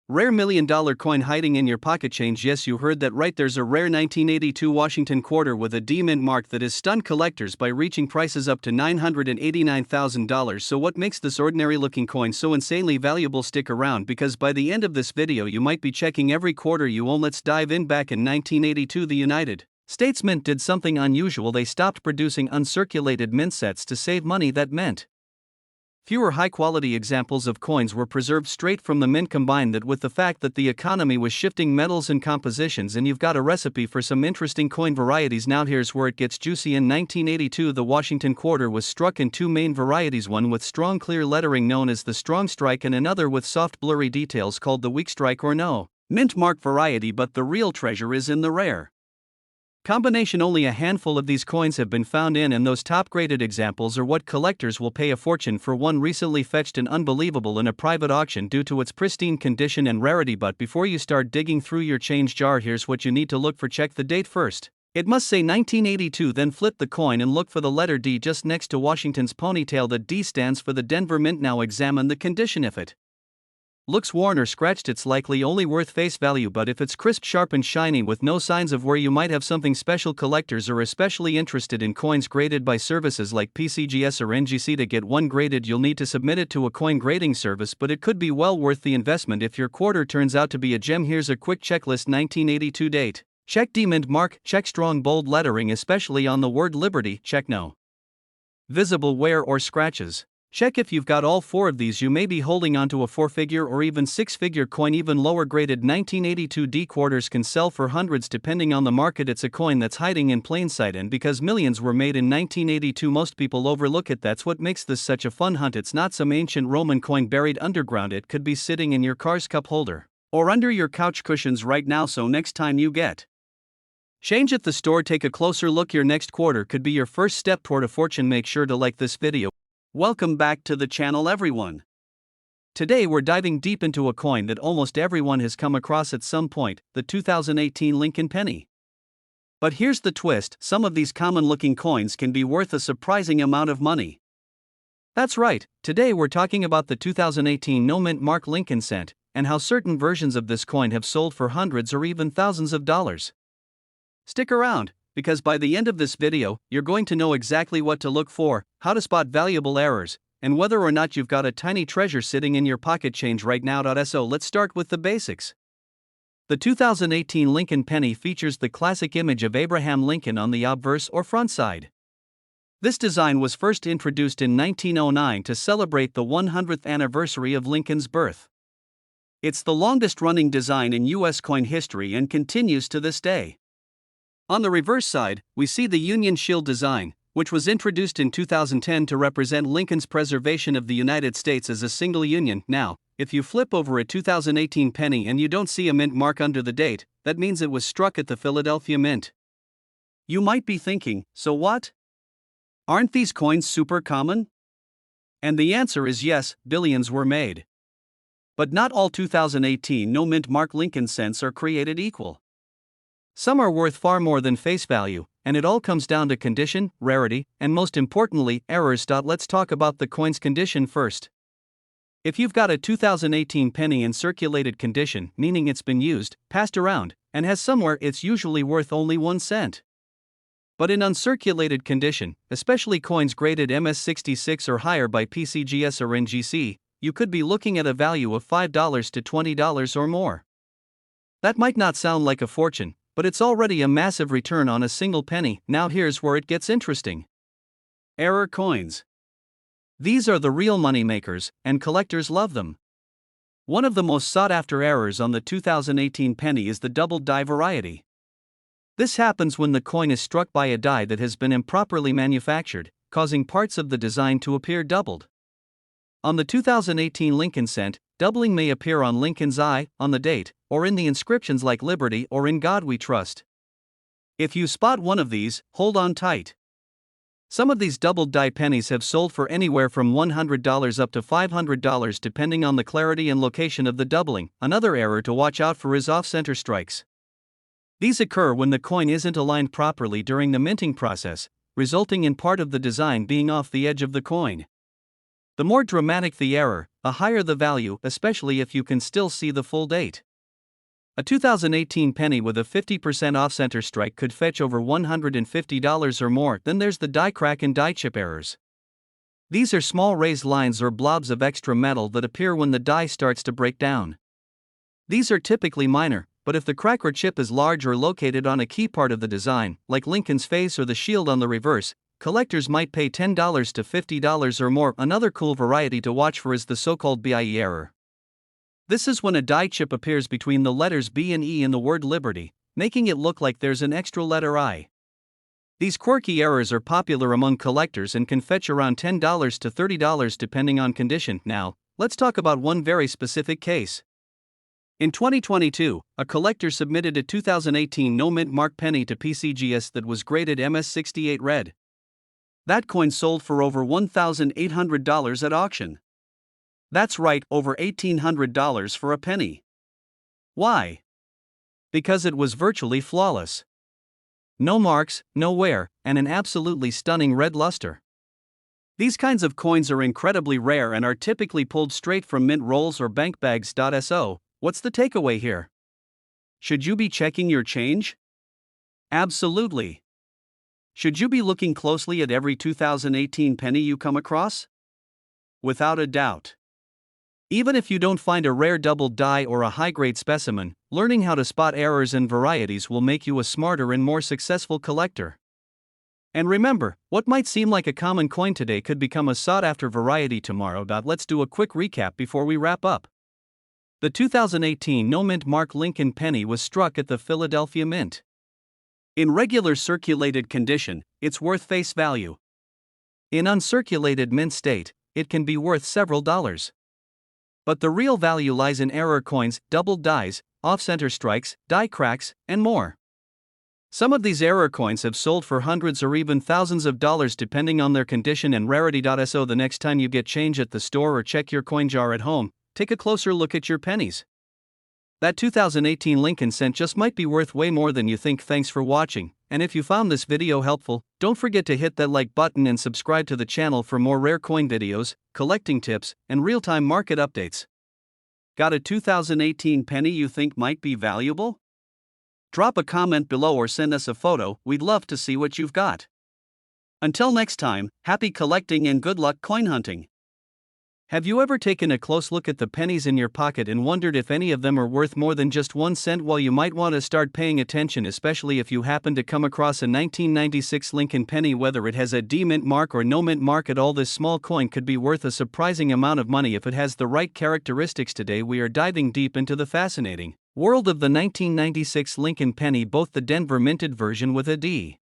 Rare $1 million coin hiding in your pocket change. Yes, you heard that right. There's a rare 1982 Washington quarter with a D mint mark that has stunned collectors by reaching prices up to $989,000. So what makes this ordinary looking coin so insanely valuable? Stick around, because by the end of this video you might be checking every quarter you own. Let's dive in. Back in 1982, the United States Mint did something unusual. They stopped producing uncirculated mint sets to save money. That meant fewer high-quality examples of coins were preserved straight from the mint. Combine that with the fact that the economy was shifting metals and compositions, and you've got a recipe for some interesting coin varieties. Now here's where it gets juicy. In 1982, the Washington quarter was struck in two main varieties, one with strong clear lettering known as the strong strike and another with soft blurry details called the weak strike or no mint mark variety. But the real treasure is in the rare combination. Only a handful of these coins have been found in, and those top-graded examples are what collectors will pay a fortune for. One recently fetched an unbelievable in a private auction due to its pristine condition and rarity. But before you start digging through your change jar, here's what you need to look for. Check the date first. It must say 1982, then flip the coin and look for the letter D just next to Washington's ponytail. The D stands for the Denver Mint. Now examine the condition. If it looks worn or scratched, it's likely only worth face value. But if it's crisp, sharp and shiny with no signs of wear, you might have something special. Collectors are especially interested in coins graded by services like PCGS or NGC. To get one graded, you'll need to submit it to a coin grading service, but it could be well worth the investment if your quarter turns out to be a gem. Here's a quick checklist. 1982 date. Check D mint mark. Check strong bold lettering, especially on the word Liberty. Check no visible wear or scratches. Check if you've got all four of these. You may be holding onto a four-figure or even six-figure coin. Even lower graded 1982 D quarters can sell for hundreds depending on the market. It's a coin that's hiding in plain sight, and because millions were made in 1982, most people overlook it. That's what makes this such a fun hunt. It's not some ancient Roman coin buried underground. It could be sitting in your car's cup holder or under your couch cushions right now. So next time you get change at the store, take a closer look. Your next quarter could be your first step toward a fortune. Make sure to like this video. Welcome back to the channel, everyone. Today we're diving deep into a coin that almost everyone has come across at some point, the 2018 Lincoln penny. But here's the twist: some of these common-looking coins can be worth a surprising amount of money. That's right, today we're talking about the 2018 no mint mark Lincoln cent, and how certain versions of this coin have sold for hundreds or even thousands of dollars. Stick around, because by the end of this video, you're going to know exactly what to look for, how to spot valuable errors, and whether or not you've got a tiny treasure sitting in your pocket change right now. So let's start with the basics. The 2018 Lincoln penny features the classic image of Abraham Lincoln on the obverse or front side. This design was first introduced in 1909 to celebrate the 100th anniversary of Lincoln's birth. It's the longest-running design in U.S. coin history and continues to this day. On the reverse side, we see the Union Shield design, which was introduced in 2010 to represent Lincoln's preservation of the United States as a single union. Now, if you flip over a 2018 penny and you don't see a mint mark under the date, that means it was struck at the Philadelphia Mint. You might be thinking, so what? Aren't these coins super common? And the answer is yes, billions were made. But not all 2018 no mint mark Lincoln cents are created equal. Some are worth far more than face value, and it all comes down to condition, rarity, and most importantly, errors. Let's talk about the coin's condition first. If you've got a 2018 penny in circulated condition, meaning it's been used, passed around, and has somewhere, it's usually worth only 1 cent. But in uncirculated condition, especially coins graded MS66 or higher by PCGS or NGC, you could be looking at a value of $5 to $20 or more. That might not sound like a fortune, but it's already a massive return on a single penny. Now here's where it gets interesting. Error coins. These are the real money makers, and collectors love them. One of the most sought-after errors on the 2018 penny is the doubled die variety. This happens when the coin is struck by a die that has been improperly manufactured, causing parts of the design to appear doubled. On the 2018 Lincoln cent, doubling may appear on Lincoln's eye, on the date, or in the inscriptions like Liberty or In God We Trust. If you spot one of these, hold on tight. Some of these doubled die pennies have sold for anywhere from $100 up to $500 depending on the clarity and location of the doubling. Another error to watch out for is off-center strikes. These occur when the coin isn't aligned properly during the minting process, resulting in part of the design being off the edge of the coin. The more dramatic the error, the higher the value, especially if you can still see the full date. A 2018 penny with a 50% off-center strike could fetch over $150 or more. Then there's the die crack and die chip errors. These are small raised lines or blobs of extra metal that appear when the die starts to break down. These are typically minor, but if the crack or chip is large or located on a key part of the design, like Lincoln's face or the shield on the reverse, collectors might pay $10 to $50 or more. Another cool variety to watch for is the so-called BIE error. This is when a die chip appears between the letters B and E in the word Liberty, making it look like there's an extra letter I. These quirky errors are popular among collectors and can fetch around $10 to $30 depending on condition. Now, let's talk about one very specific case. In 2022, a collector submitted a 2018 no-mint mark penny to PCGS that was graded MS68 red. That coin sold for over $1,800 at auction. That's right, over $1,800 for a penny. Why? Because it was virtually flawless. No marks, no wear, and an absolutely stunning red luster. These kinds of coins are incredibly rare and are typically pulled straight from mint rolls or bank bags. So, what's the takeaway here? Should you be checking your change? Absolutely. Should you be looking closely at every 2018 penny you come across? Without a doubt. Even if you don't find a rare doubled die or a high-grade specimen, learning how to spot errors and varieties will make you a smarter and more successful collector. And remember, what might seem like a common coin today could become a sought-after variety tomorrow. Let's do a quick recap before we wrap up. The 2018 no-mint mark Lincoln penny was struck at the Philadelphia Mint. In regular circulated condition, it's worth face value. In uncirculated mint state, it can be worth several dollars. But the real value lies in error coins, doubled dies, off-center strikes, die cracks, and more. Some of these error coins have sold for hundreds or even thousands of dollars depending on their condition and rarity. So the next time you get change at the store or check your coin jar at home, take a closer look at your pennies. That 2018 Lincoln cent just might be worth way more than you think. Thanks for watching, and if you found this video helpful, don't forget to hit that like button and subscribe to the channel for more rare coin videos, collecting tips, and real-time market updates. Got a 2018 penny you think might be valuable? Drop a comment below or send us a photo. We'd love to see what you've got. Until next time, happy collecting and good luck coin hunting. Have you ever taken a close look at the pennies in your pocket and wondered if any of them are worth more than just 1 cent? Well, you might want to start paying attention, especially if you happen to come across a 1996 Lincoln penny. Whether it has a D mint mark or no mint mark at all, this small coin could be worth a surprising amount of money if it has the right characteristics. Today we are diving deep into the fascinating world of the 1996 Lincoln penny, both the Denver minted version with a D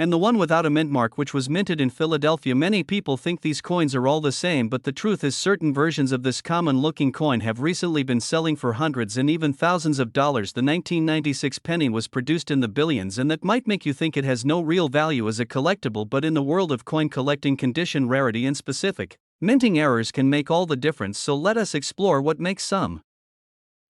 and the one without a mint mark, which was minted in Philadelphia. Many people think these coins are all the same, but the truth is certain versions of this common-looking coin have recently been selling for hundreds and even thousands of dollars. The 1996 penny was produced in the billions, and that might make you think it has no real value as a collectible, but in the world of coin collecting, condition, rarity, and specific minting errors can make all the difference. So let us explore what makes some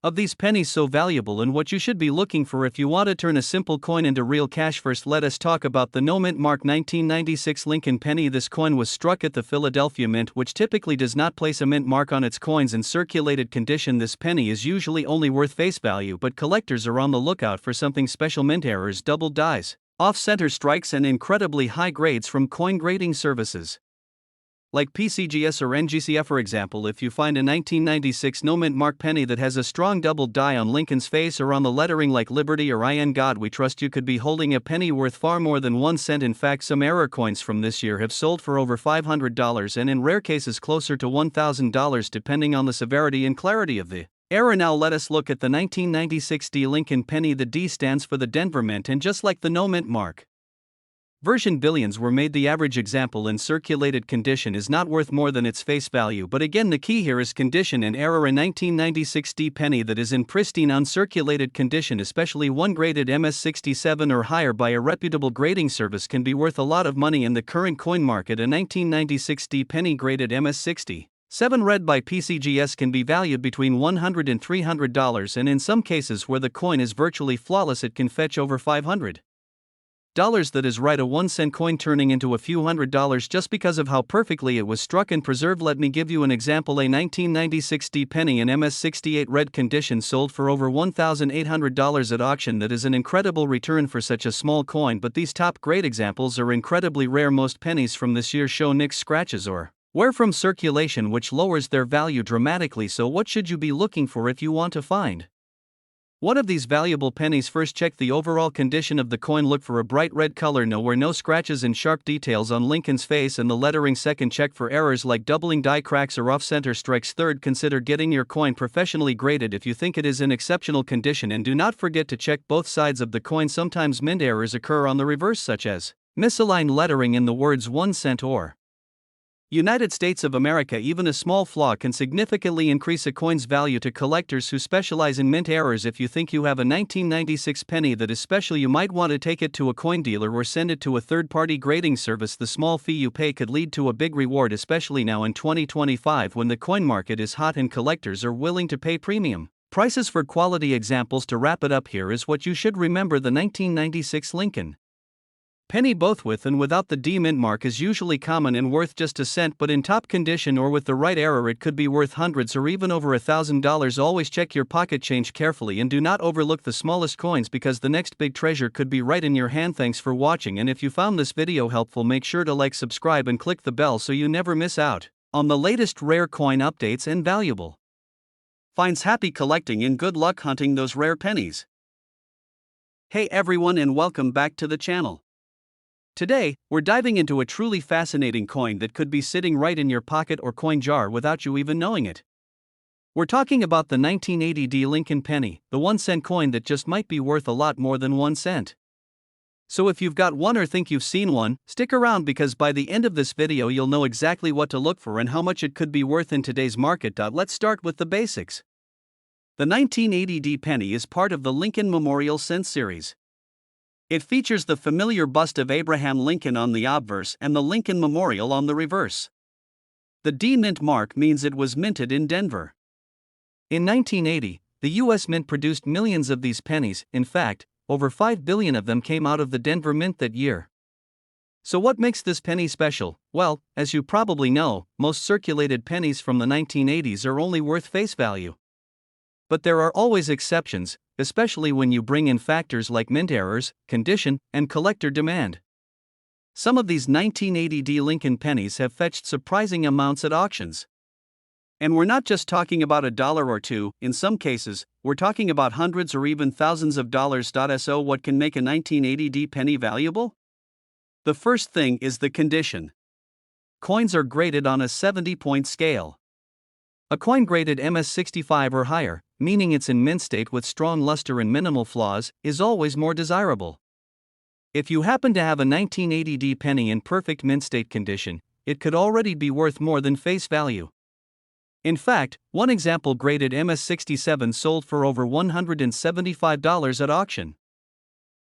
of these pennies so valuable and what you should be looking for if you want to turn a simple coin into real cash. First, let us talk about the no mint mark 1996 Lincoln penny. This coin was struck at the Philadelphia Mint, which typically does not place a mint mark on its coins in circulated condition. This penny is usually only worth face value, but collectors are on the lookout for something special: mint errors, double dies, off-center strikes, and incredibly high grades from coin grading services like PCGS or NGCF. For example, if you find a 1996 no mint mark penny that has a strong double die on Lincoln's face or on the lettering like Liberty or In God We Trust, you could be holding a penny worth far more than 1 cent. In fact, some error coins from this year have sold for over $500 and in rare cases closer to $1,000 depending on the severity and clarity of the error. Now let us look at the 1996 D Lincoln penny. The D stands for the Denver Mint, and just like the no mint mark, Version billions were made. The average example in circulated condition is not worth more than its face value, but again the key here is condition and error. A 1996 D penny that is in pristine uncirculated condition, especially one graded MS67 or higher by a reputable grading service, can be worth a lot of money in the current coin market. A 1996 D penny graded MS67 read by PCGS can be valued between $100 and $300, and in some cases where the coin is virtually flawless it can fetch over $500. That is right, a 1-cent coin turning into a few $100s just because of how perfectly it was struck and preserved. Let me give you an example. A 1996 D penny in MS68 red condition sold for over $1,800 at auction. That is an incredible return for such a small coin, but these top grade examples are incredibly rare. Most pennies from this year show nicks, scratches, or wear from circulation, which lowers their value dramatically. So what should you be looking for if you want to find one of these valuable pennies? First, check the overall condition of the coin. Look for a bright red color, no scratches and sharp details on Lincoln's face and the lettering. Second, check for errors like doubling, die cracks, or off-center strikes. Third, consider getting your coin professionally graded if you think it is in exceptional condition, and do not forget to check both sides of the coin. Sometimes mint errors occur on the reverse, such as misaligned lettering in the words 1 cent or United States of America. Even a small flaw can significantly increase a coin's value. To collectors who specialize in mint errors, if you think you have a 1996 penny that is special, you might want to take it to a coin dealer or send it to a third-party grading service. The small fee you pay could lead to a big reward, especially now in 2025 when the coin market is hot and collectors are willing to pay premium prices for quality examples. To wrap it up, here is what you should remember. The 1996 Lincoln penny, both with and without the D mint mark, is usually common and worth just a cent, but in top condition or with the right error it could be worth hundreds or even over $1,000. Always check your pocket change carefully and do not overlook the smallest coins, because the next big treasure could be right in your hand. Thanks for watching, and if you found this video helpful, make sure to like, subscribe and click the bell so you never miss out on the latest rare coin updates and valuable finds. Happy collecting and good luck hunting those rare pennies. Hey everyone, and welcome back to the channel. Today, we're diving into a truly fascinating coin that could be sitting right in your pocket or coin jar without you even knowing it. We're talking about the 1980 D Lincoln penny, the 1-cent coin that just might be worth a lot more than 1 cent. So if you've got one or think you've seen one, stick around, because by the end of this video you'll know exactly what to look for and how much it could be worth in today's market. Let's start with the basics. The 1980 D penny is part of the Lincoln Memorial Cent series. It features the familiar bust of Abraham Lincoln on the obverse and the Lincoln Memorial on the reverse. The D mint mark means it was minted in Denver. In 1980, the U.S. Mint produced millions of these pennies. In fact, over 5 billion of them came out of the Denver Mint that year. So what makes this penny special? Well, as you probably know, most circulated pennies from the 1980s are only worth face value. But there are always exceptions, especially when you bring in factors like mint errors, condition, and collector demand. Some of these 1980 D Lincoln pennies have fetched surprising amounts at auctions. And we're not just talking about $1 or $2, in some cases, we're talking about hundreds or even thousands of dollars. So what can make a 1980 D penny valuable? The first thing is the condition. Coins are graded on a 70-point scale. A coin graded MS65 or higher, meaning it's in mint state with strong luster and minimal flaws, is always more desirable. If you happen to have a 1980 D penny in perfect mint state condition, it could already be worth more than face value. In fact, one example graded MS67 sold for over $175 at auction.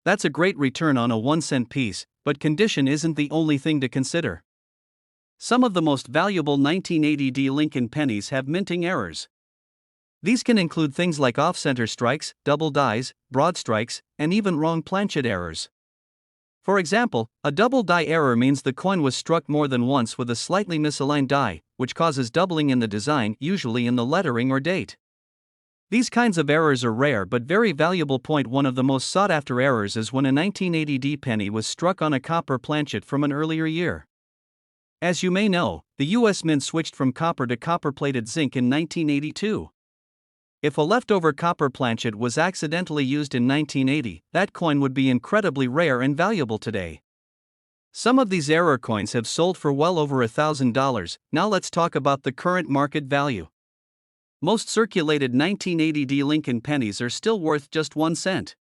That's a great return on a 1-cent piece, but condition isn't the only thing to consider. Some of the most valuable 1980 D Lincoln pennies have minting errors. These can include things like off-center strikes, double dies, broad strikes, and even wrong planchet errors. For example, a double die error means the coin was struck more than once with a slightly misaligned die, which causes doubling in the design, usually in the lettering or date. These kinds of errors are rare but very valuable. One of the most sought-after errors is when a 1980 D penny was struck on a copper planchet from an earlier year. As you may know, the U.S. Mint switched from copper to copper-plated zinc in 1982. If a leftover copper planchet was accidentally used in 1980, that coin would be incredibly rare and valuable today. Some of these error coins have sold for well over $1,000. Now let's talk about the current market value. Most circulated 1980 D Lincoln pennies are still worth just 1 cent.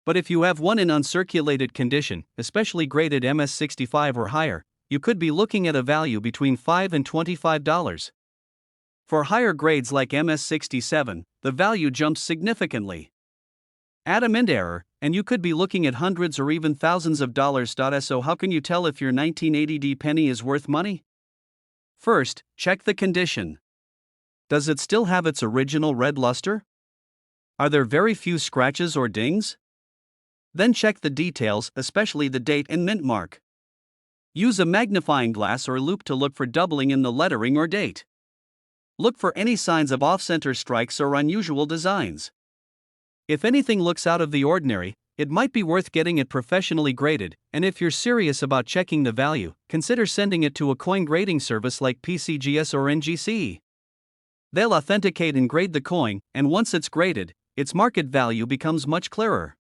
But if you have one in uncirculated condition, especially graded MS65 or higher, you could be looking at a value between $5 and $25. For higher grades like MS67, the value jumps significantly. Add a mint error, and you could be looking at hundreds or even thousands of dollars. So how can you tell if your 1980D penny is worth money? First, check the condition. Does it still have its original red luster? Are there very few scratches or dings? Then check the details, especially the date and mint mark. Use a magnifying glass or loupe to look for doubling in the lettering or date. Look for any signs of off-center strikes or unusual designs. If anything looks out of the ordinary, it might be worth getting it professionally graded, and if you're serious about checking the value, consider sending it to a coin grading service like PCGS or NGC. They'll authenticate and grade the coin, and once it's graded, its market value becomes much clearer.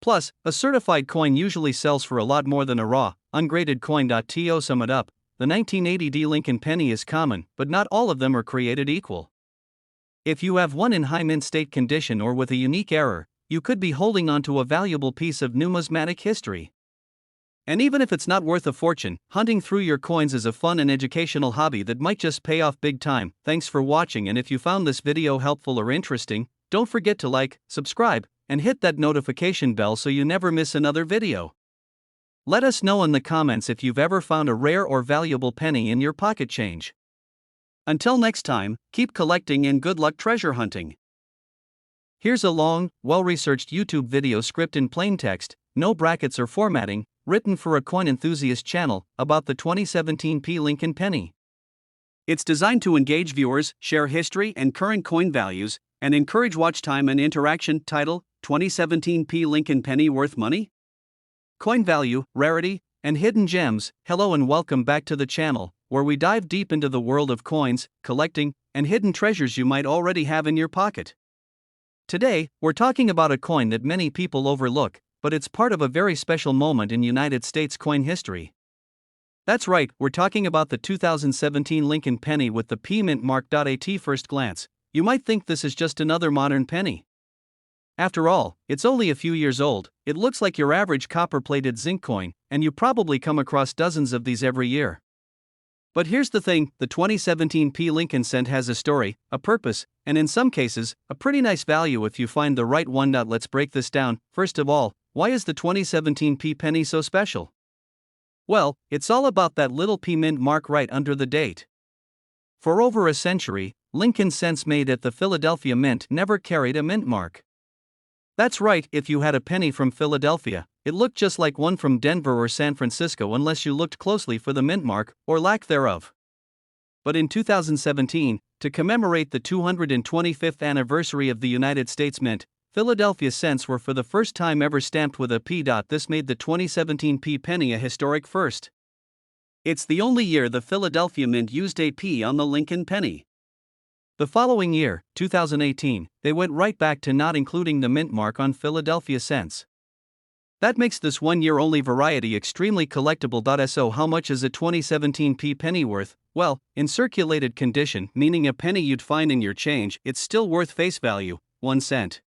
Plus, a certified coin usually sells for a lot more than a raw, ungraded coin. To sum it up, the 1980D Lincoln penny is common, but not all of them are created equal. If you have one in high mint state condition or with a unique error, you could be holding on to a valuable piece of numismatic history. And even if it's not worth a fortune, hunting through your coins is a fun and educational hobby that might just pay off big time. Thanks for watching, and if you found this video helpful or interesting, don't forget to like, subscribe, and hit that notification bell so you never miss another video. Let us know in the comments if you've ever found a rare or valuable penny in your pocket change. Until next time, keep collecting and good luck treasure hunting. Here's a long, well-researched YouTube video script in plain text, no brackets or formatting, written for a coin enthusiast channel, about the 2017 Lincoln penny. It's designed to engage viewers, share history and current coin values, and encourage watch time and interaction. Title: 2017 Lincoln penny worth money? Coin value, rarity, and hidden gems. Hello and welcome back to the channel, where we dive deep into the world of coins, collecting, and hidden treasures you might already have in your pocket. Today, we're talking about a coin that many people overlook, but it's part of a very special moment in United States coin history. That's right, we're talking about the 2017 Lincoln penny with the P mint mark. At first glance, you might think this is just another modern penny. After all, it's only a few years old, it looks like your average copper-plated zinc coin, and you probably come across dozens of these every year. But here's the thing, the 2017 Lincoln cent has a story, a purpose, and in some cases, a pretty nice value if you find the right one. Let's break this down. First of all, why is the 2017 penny so special? Well, it's all about that little P mint mark right under the date. For over a century, Lincoln cents made at the Philadelphia Mint never carried a mint mark. That's right, if you had a penny from Philadelphia, it looked just like one from Denver or San Francisco unless you looked closely for the mint mark, or lack thereof. But in 2017, to commemorate the 225th anniversary of the United States Mint, Philadelphia cents were for the first time ever stamped with a P. This made the 2017 penny a historic first. It's the only year the Philadelphia Mint used a P on the Lincoln penny. The following year, 2018, they went right back to not including the mint mark on Philadelphia cents. That makes this one-year-only variety extremely collectible. So how much is a 2017 penny worth? Well, in circulated condition, meaning a penny you'd find in your change, it's still worth face value, 1 cent.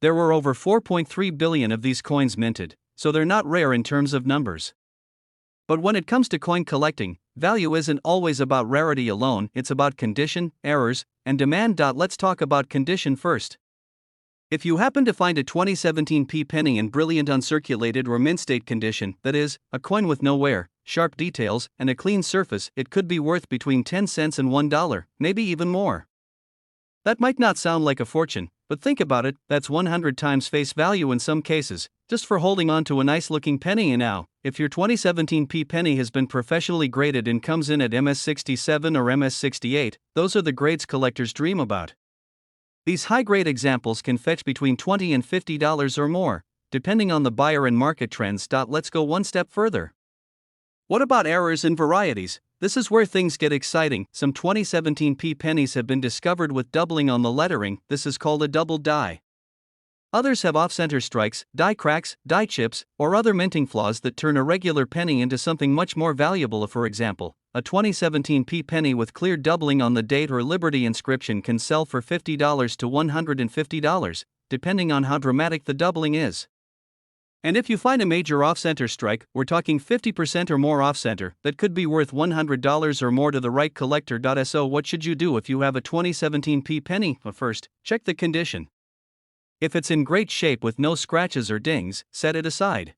There were over 4.3 billion of these coins minted, so they're not rare in terms of numbers. But when it comes to coin collecting, value isn't always about rarity alone, it's about condition, errors, and demand. Let's talk about condition first. If you happen to find a 2017 penny in brilliant uncirculated or mint state condition, that is, a coin with no wear, sharp details, and a clean surface, it could be worth between 10 cents and $1, maybe even more. That might not sound like a fortune, but think about it, that's 100 times face value in some cases, just for holding on to a nice looking penny. And now, if your 2017 penny has been professionally graded and comes in at MS67 or MS68, those are the grades collectors dream about. These high-grade examples can fetch between $20 and $50 or more, depending on the buyer and market trends. Let's go one step further. What about errors and varieties? This is where things get exciting. Some 2017 pennies have been discovered with doubling on the lettering. This is called a double die. Others have off-center strikes, die cracks, die chips, or other minting flaws that turn a regular penny into something much more valuable. For example, a 2017 penny with clear doubling on the date or Liberty inscription can sell for $50 to $150, depending on how dramatic the doubling is. And if you find a major off-center strike, we're talking 50% or more off-center, that could be worth $100 or more to the right collector. So what should you do if you have a 2017 penny? First, check the condition. If it's in great shape with no scratches or dings, set it aside.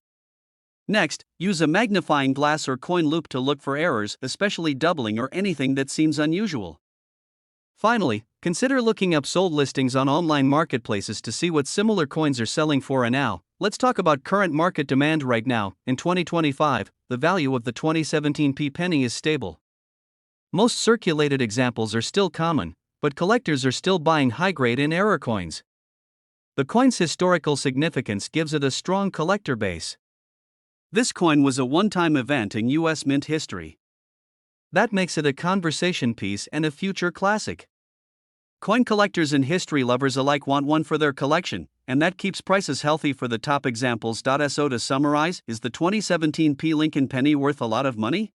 Next, use a magnifying glass or coin loupe to look for errors, especially doubling or anything that seems unusual. Finally, consider looking up sold listings on online marketplaces to see what similar coins are selling for. And now, let's talk about current market demand right now. In 2025, the value of the 2017 penny is stable. Most circulated examples are still common, but collectors are still buying high-grade in-error coins. The coin's historical significance gives it a strong collector base. This coin was a one-time event in U.S. mint history. That makes it a conversation piece and a future classic. Coin collectors and history lovers alike want one for their collection, and that keeps prices healthy for the top examples. So to summarize, is the 2017 Lincoln penny worth a lot of money?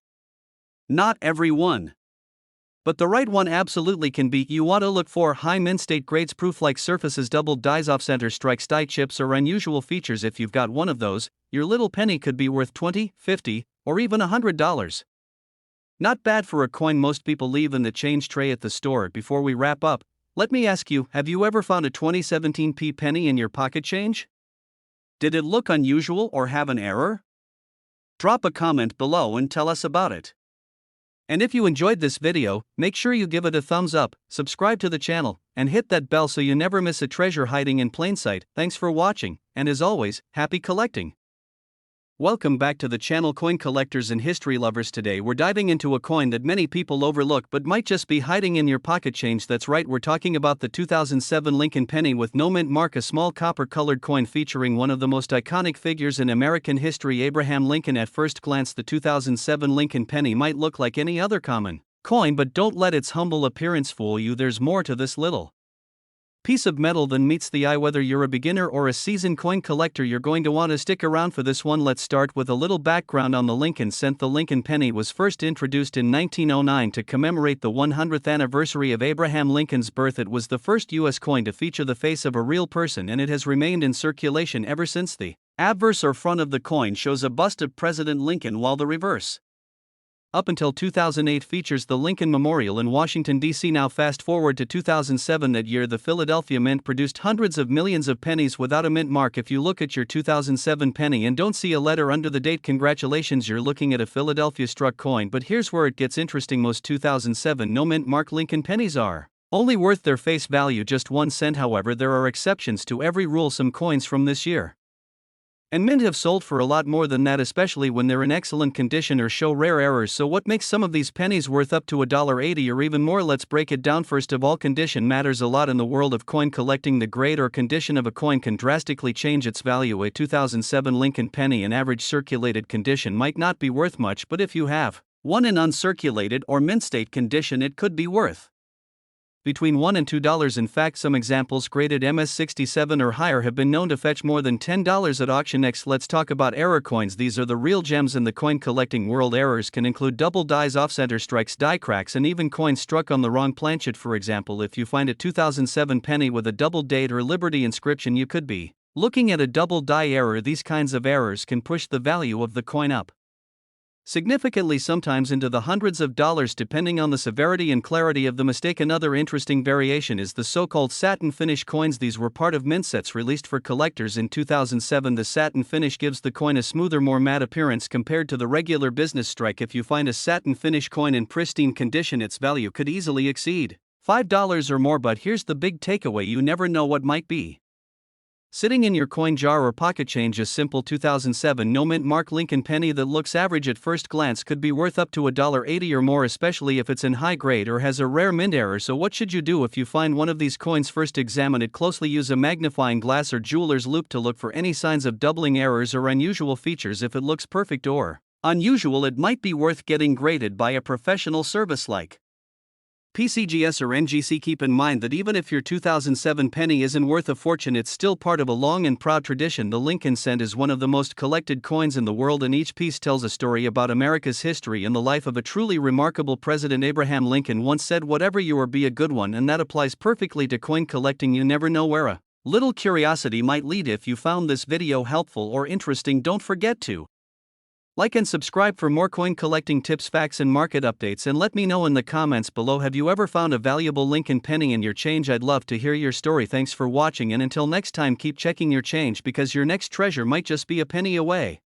Not every one. But the right one absolutely can be. You want to look for high mint state grades, proof-like surfaces, doubled dies, off-center strikes, die chips, or unusual features. If you've got one of those, your little penny could be worth $20, $50, or even $100. Not bad for a coin most people leave in the change tray at the store. Before we wrap up, let me ask you, have you ever found a 2017 penny in your pocket change? Did it look unusual or have an error? Drop a comment below and tell us about it. And if you enjoyed this video, make sure you give it a thumbs up, subscribe to the channel, and hit that bell so you never miss a treasure hiding in plain sight. Thanks for watching, and as always, happy collecting! Welcome back to the channel, coin collectors and history lovers. Today we're diving into a coin that many people overlook but might just be hiding in your pocket change. That's right, we're talking about the 2007 Lincoln penny with no mint mark, a small copper-colored coin featuring one of the most iconic figures in American history, Abraham Lincoln. At first glance, the 2007 Lincoln penny might look like any other common coin, but don't let its humble appearance fool you. There's more to this little piece of metal than meets the eye. Whether you're a beginner or a seasoned coin collector, you're going to want to stick around for this one. Let's start with a little background on the Lincoln cent. The Lincoln penny was first introduced in 1909 to commemorate the 100th anniversary of Abraham Lincoln's birth. It was the first U.S. coin to feature the face of a real person, and it has remained in circulation ever since. The obverse or front of the coin shows a bust of President Lincoln, while the reverse, up until 2008, features the Lincoln Memorial in Washington, D.C. Now fast forward to 2007. That year, the Philadelphia Mint produced hundreds of millions of pennies without a mint mark. If you look at your 2007 penny and don't see a letter under the date, congratulations, you're looking at a Philadelphia struck coin. But here's where it gets interesting. Most 2007 no mint mark Lincoln pennies are only worth their face value, just 1 cent. However, there are exceptions to every rule. Some coins from this year and mint have sold for a lot more than that, especially when they're in excellent condition or show rare errors. So what makes some of these pennies worth up to $1.80 or even more? Let's break it down. First of all, condition matters a lot in the world of coin collecting. The grade or condition of a coin can drastically change its value. A 2007 Lincoln penny in average circulated condition might not be worth much, but if you have one in uncirculated or mint state condition, it could be worth between $1 and $2. In fact, some examples graded MS67 or higher have been known to fetch more than $10 at auction. Next, let's talk about error coins. These are the real gems in the coin collecting world. Errors can include double dies, off-center strikes, die cracks, and even coins struck on the wrong planchet. For example, if you find a 2007 penny with a double date or Liberty inscription, you could be looking at a double die error. These kinds of errors can push the value of the coin up significantly, sometimes into the hundreds of dollars, depending on the severity and clarity of the mistake. Another interesting variation is the so-called satin finish coins. These were part of mint sets released for collectors in 2007. The satin finish gives the coin a smoother, more matte appearance compared to the regular business strike. If you find a satin finish coin in pristine condition, its value could easily exceed $5 or more. But here's the big takeaway: you never know what might be sitting in your coin jar or pocket change. A simple 2007 no mint mark Lincoln penny that looks average at first glance could be worth up to $1.80 or more, especially if it's in high grade or has a rare mint error. So what should you do if you find one of these coins? First, examine it closely. Use a magnifying glass or jeweler's loupe to look for any signs of doubling, errors, or unusual features. If it looks perfect or unusual, it might be worth getting graded by a professional service like PCGS or NGC. Keep in mind that even if your 2007 penny isn't worth a fortune, it's still part of a long and proud tradition. The Lincoln cent is one of the most collected coins in the world, and each piece tells a story about America's history and the life of a truly remarkable president. Abraham Lincoln once said, "Whatever you are, be a good one," and that applies perfectly to coin collecting. You never know where a Little curiosity might lead. If you found this video helpful or interesting, don't forget to like and subscribe for more coin collecting tips, facts, and market updates, and let me know in the comments below, have you ever found a valuable Lincoln penny in your change? I'd love to hear your story. Thanks for watching, and until next time, keep checking your change, because your next treasure might just be a penny away.